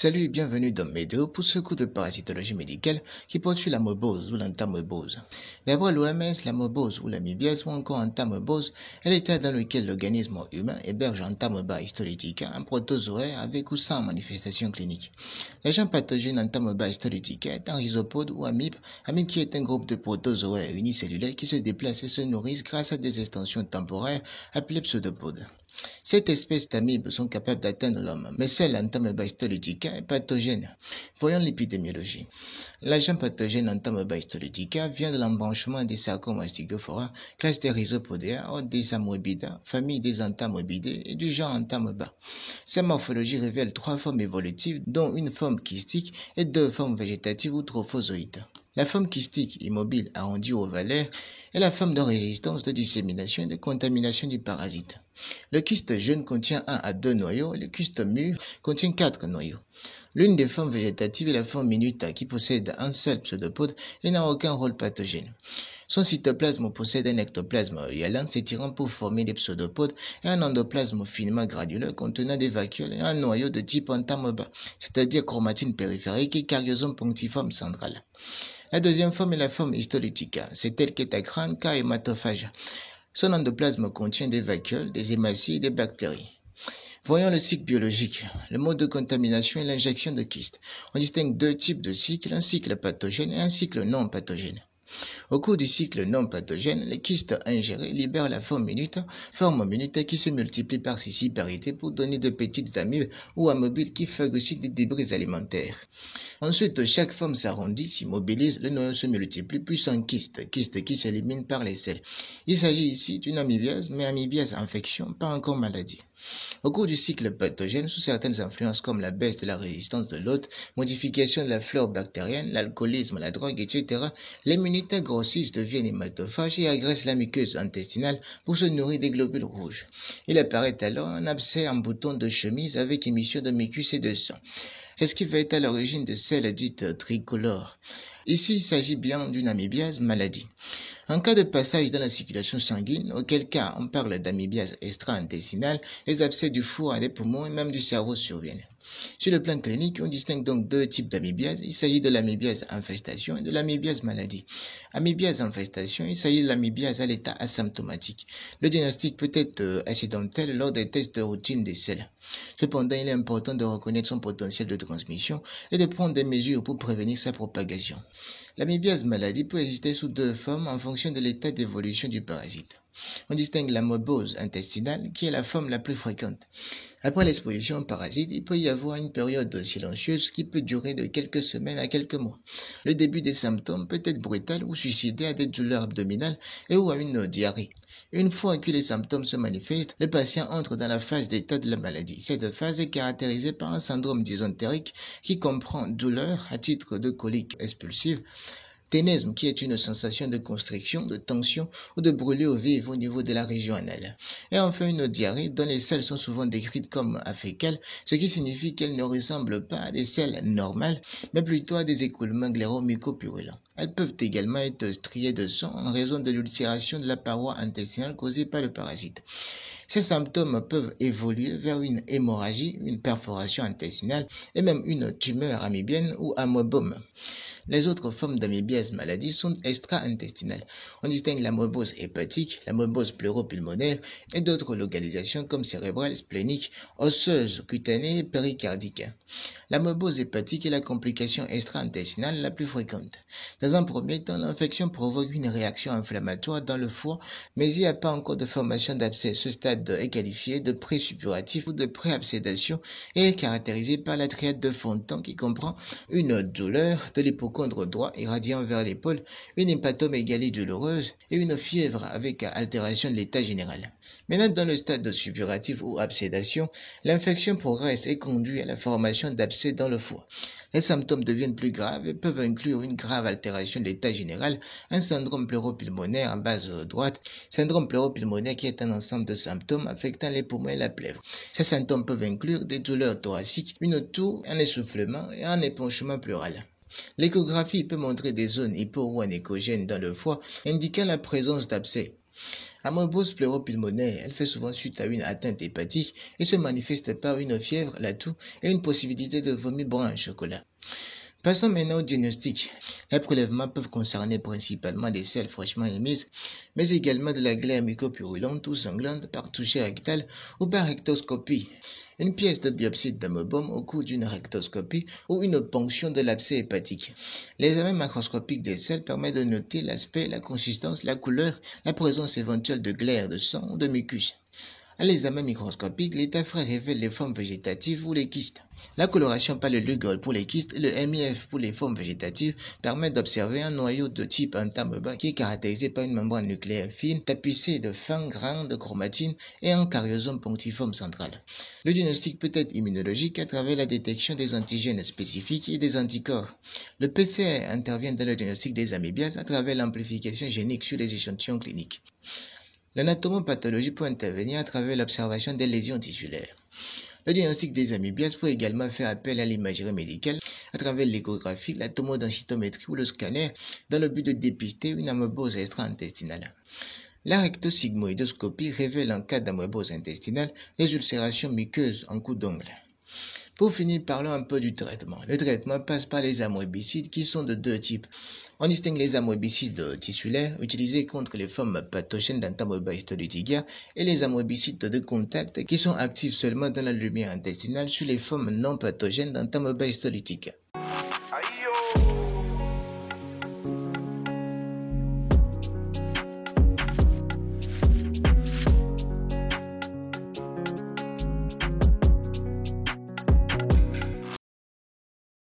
Salut et bienvenue dans mes vidéos pour ce cours de parasitologie médicale qui porte sur l'amebose ou l'entamebose. D'après l'OMS, l'amebose ou l'amibiase ou encore entamebose est l'état dans lequel l'organisme humain héberge Entamoeba histolytica, un protozoaire avec ou sans manifestation clinique. L'agent pathogène Entamoeba histolytica est un rhizopode ou amibe qui est un groupe de protozoaires unicellulaires qui se déplacent et se nourrissent grâce à des extensions temporaires appelées pseudopodes. Cette espèce d'amibes sont capables d'atteindre l'homme, mais celle Entamoeba histolytica est pathogène. Voyons l'épidémiologie. L'agent pathogène Entamoeba histolytica vient de l'embranchement des Sarcomastigophora, classe des Rhizopodea, ordre des Amoebida, famille des Entamoebidae et du genre Entamoeba. Sa morphologie révèle 3 formes évolutives, dont une forme kystique et 2 formes végétatives ou trophozoïdes. La forme kystique, immobile, arrondie ou ovalaire, est la forme de résistance, de dissémination et de contamination du parasite. Le kyste jeune contient 1 à 2 noyaux et le kyste mûr contient 4 noyaux. L'une des formes végétatives est la forme minuta qui possède un seul pseudopode et n'a aucun rôle pathogène. Son cytoplasme possède un ectoplasme hyaline s'étirant pour former des pseudopodes et un endoplasme finement granuleux contenant des vacuoles et un noyau de type Entamoeba, c'est-à-dire chromatine périphérique et cariosome punctiforme central. La deuxième forme est la forme histolytica. C'est elle qui est à crâne car hématophage. Son endoplasme contient des vacuoles, des hématies et des bactéries. Voyons le cycle biologique. Le mode de contamination est l'injection de kystes. On distingue 2 types de cycles, un cycle pathogène et un cycle non pathogène. Au cours du cycle non pathogène, les kystes ingérés libèrent la forme minuta qui se multiplie par scissiparité pour donner de petites amibes ou amobiles qui phagocytent des débris alimentaires. Ensuite, chaque forme s'arrondit, s'immobilise, le noyau se multiplie, puis un kyste qui s'élimine par les selles. Il s'agit ici d'une amibiase, mais amibiase infection, pas encore maladie. Au cours du cycle pathogène, sous certaines influences comme la baisse de la résistance de l'hôte, modification de la flore bactérienne, l'alcoolisme, la drogue, etc., les immunités grossissent, deviennent hématophages et agressent la muqueuse intestinale pour se nourrir des globules rouges. Il apparaît alors un abcès en bouton de chemise avec émission de mucus et de sang. C'est ce qui va être à l'origine de celle dite tricolore. Ici, il s'agit bien d'une amibiase maladie. En cas de passage dans la circulation sanguine, auquel cas on parle d'amibiase extra-intestinale, les abcès du foie, des poumons et même du cerveau surviennent. Sur le plan clinique, on distingue donc 2 types d'amibiase. Il s'agit de l'amibiase infestation et de l'amibiase maladie. Amibiase infestation, il s'agit de l'amibiase à l'état asymptomatique. Le diagnostic peut être accidentel lors des tests de routine des selles. Cependant, il est important de reconnaître son potentiel de transmission et de prendre des mesures pour prévenir sa propagation. L'amibiase maladie peut exister sous 2 formes en fonction de l'état d'évolution du parasite. On distingue l'amebose intestinale qui est la forme la plus fréquente. Après l'exposition au parasite, il peut y avoir une période silencieuse qui peut durer de quelques semaines à quelques mois. Le début des symptômes peut être brutal ou suicider à des douleurs abdominales et ou à une diarrhée. Une fois que les symptômes se manifestent, le patient entre dans la phase d'état de la maladie. Cette phase est caractérisée par un syndrome dysentérique qui comprend douleur à titre de colique expulsive, ténesme qui est une sensation de constriction, de tension ou de brûlure vive au niveau de la région anale. Et enfin une diarrhée dont les selles sont souvent décrites comme afécales, ce qui signifie qu'elles ne ressemblent pas à des selles normales, mais plutôt à des écoulements gléro-mucopurulents. Elles peuvent également être striées de sang en raison de l'ulcération de la paroi intestinale causée par le parasite. Ces symptômes peuvent évoluer vers une hémorragie, une perforation intestinale et même une tumeur amibienne ou amoebome. Les autres formes d'amibiase maladie sont extra-intestinales. On distingue l'amebose hépatique, l'amebose pleuropulmonaire et d'autres localisations comme cérébrale, splénique, osseuse, cutanée et péricardique. L'amebose hépatique est la complication extra-intestinale la plus fréquente. Dans un premier temps, l'infection provoque une réaction inflammatoire dans le foie, mais il n'y a pas encore de formation d'abcès. Ce stade est qualifié de présuppuratif ou de préabsédation et est caractérisé par la triade de Fontan qui comprend une douleur de l'hypocondre droit irradiant vers l'épaule, une hépatomégalie douloureuse et une fièvre avec altération de l'état général. Maintenant, dans le stade suppuratif ou absédation, l'infection progresse et conduit à la formation d'abcès dans le foie. Les symptômes deviennent plus graves et peuvent inclure une grave altération de l'état général, un syndrome pleuropulmonaire en base droite, syndrome pleuropulmonaire qui est un ensemble de symptômes affectant les poumons et la plèvre. Ces symptômes peuvent inclure des douleurs thoraciques, une toux, un essoufflement et un épanchement pleural. L'échographie peut montrer des zones hypo- ou anéchogènes dans le foie, indiquant la présence d'abcès. Amoebose pleuropulmonaire, elle fait souvent suite à une atteinte hépatique et se manifeste par une fièvre, la toux et une possibilité de vomi brun au chocolat. Passons maintenant au diagnostic. Les prélèvements peuvent concerner principalement des selles fraîchement émises, mais également de la glaire mucopurulente ou sanglante par toucher rectal ou par rectoscopie. Une pièce de biopsie d'amoebome au cours d'une rectoscopie ou une ponction de l'abcès hépatique. L'examen macroscopique des selles permet de noter l'aspect, la consistance, la couleur, la présence éventuelle de glaire, de sang ou de mucus. À l'examen microscopique, l'état frais révèle les formes végétatives ou les kystes. La coloration par le Lugol pour les kystes et le MIF pour les formes végétatives permet d'observer un noyau de type entamoeba qui est caractérisé par une membrane nucléaire fine tapissée de fins grandes de chromatine et un cariosome punctiforme central. Le diagnostic peut être immunologique à travers la détection des antigènes spécifiques et des anticorps. Le PCR intervient dans le diagnostic des amébiases à travers l'amplification génique sur les échantillons cliniques. L'anatomopathologie peut intervenir à travers l'observation des lésions tissulaires. Le diagnostic des amébiases peut également faire appel à l'imagerie médicale à travers l'échographie, la tomodensitométrie ou le scanner dans le but de dépister une amoebose extra-intestinale. La rectosigmoïdoscopie révèle en cas d'amoebose intestinale les ulcérations muqueuses en coup d'ongle. Pour finir, parlons un peu du traitement. Le traitement passe par les amoebicides qui sont de deux types. On distingue les amoebicides tissulaires utilisés contre les formes pathogènes d'Entamoeba histolitigia et les amoebicides de contact qui sont actifs seulement dans la lumière intestinale sur les formes non pathogènes d'Entamoeba histolytica.